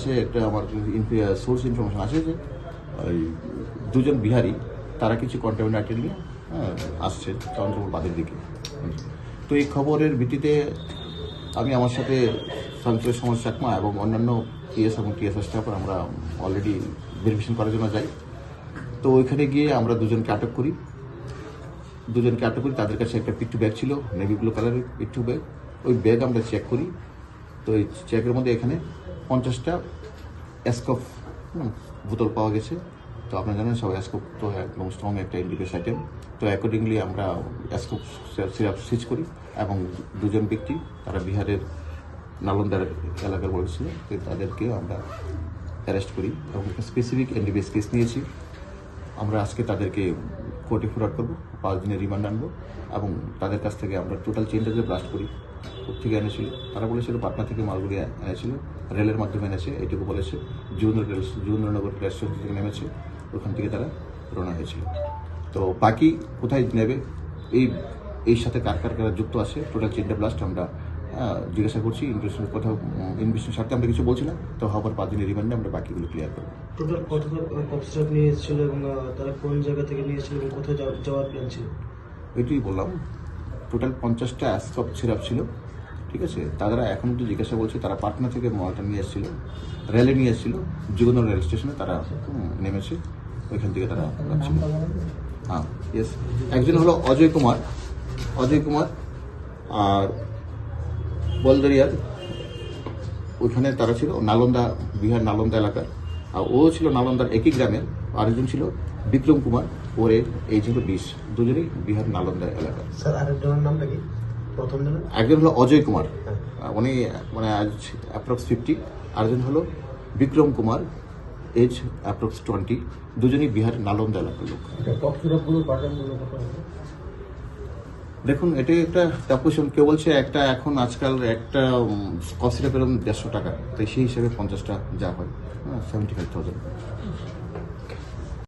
কাছে একটা আমার সোর্স ইনফরমেশন আছে যে ওই দুজন বিহারি তারা কিছু কন্টামিনেট আইটেম নিয়ে আসছে চন্দ্রপুর বাঁধের দিকে। তো এই খবরের ভিত্তিতে আমি আমার সাথে সঞ্চয় সমাজ চাকমা এবং অন্যান্য টিএস এবং টিএসএস স্টাফ আমরা অলরেডি ভেরিফিকেশন করার জন্য যাই। তো ওইখানে গিয়ে আমরা দুজনকে আটক করি। তাদের কাছে একটা পিট্টু ব্যাগ ছিল, নেভি ব্লু কালারের পিট্টু ব্যাগ। ওই ব্যাগ আমরা চেক করি। তো এই চেকের মধ্যে এখানে 50টা অ্যাসকফ বোতল পাওয়া গেছে। তো আপনারা জানেন সব অ্যাসকফ তো একদম স্ট্রং একটা ইন্ডিকেস আইটেম। তো অ্যাকর্ডিংলি আমরা অ্যাসকফ সিরাপ সিজ করি এবং দুজন ব্যক্তি তারা বিহারের নালন্দার এলাকার বলেছিল, তো তাদেরকেও আমরা অ্যারেস্ট করি এবং একটা স্পেসিফিক এনডিপিএস কেস নিয়েছি। আমরা আজকে তাদেরকে কোর্টে ফরওয়ার্ড করবো, 5 দিনের রিমান্ড আনবো এবং তাদের কাছ থেকে আমরা টোটাল চেনটা যে ব্লাস্ট করি থেকে এনেছিল। তারা বলেছিল পাটনা থেকে মালগুড়ি এনেছিল, রেলের মাধ্যমে এনেছে, এইটুকু বলেছে। যুবনগর রেল স্টেশন থেকে নেমেছে, ওখান থেকে তারা রওনা হয়েছিল। তো বাকি কোথায় নেবে, এই সাথে কার যুক্ত আছে টোটাল চেনটা ব্লাস্ট আমরা জিজ্ঞাসা করছি। ইনভেস্টিগেশনের সাথে আমরা কিছু বলছি না। তো হবার 5 দিনের রিমান্ডে আমরা বাকিগুলো ক্লিয়ার করবো। টোটাল কতটা কফ সিরাপ নিয়ে এসেছিল এবং তারা কোন জায়গা থেকে নিয়ে এসেছিল এবং কোথায় যাওয়ার প্ল্যান ছিল? এটাই বললাম, টোটাল 50টা অ্যাসকফ সিরাপ ছিল। ঠিক আছে, তারা এখন তো জিজ্ঞাসা বলছে তারা পাটনা থেকে মালটা নিয়ে এসেছিল, রেলে নিয়ে এসেছিল, যুবনগর রেল স্টেশনে তারা নেমেছে, ওইখান থেকে তারা যাচ্ছিল। হ্যাঁ, ইয়েস। একজন হলো অজয় কুমার, আর বলদরিয়ার ওইখানে তারা ছিল নালন্দা, বিহার নালন্দা এলাকার। আর ও ছিল নালন্দার একই গ্রামের। আরেকজন ছিল বিক্রম কুমার, ওর এজ হলো 20, দুজনেই বিহার নালন্দা এলাকার। স্যার আরেকজনের নামটা কি? প্রথম জনের একজন হলো অজয় কুমার, উনি মানে আজ অ্যাপ্রক্স 50। আরেকজন হলো বিক্রম কুমার, এজ অ্যাপ্রক্স 20, দুজনেই বিহার নালন্দা এলাকার লোক। দেখুন, এটা একটা ট্যাপুশন। কেউ বলছে একটা এখন আজকাল একটা কফ সিরাপের 150 টাকা, তো সেই হিসেবে 50টা যা হয় 75,000।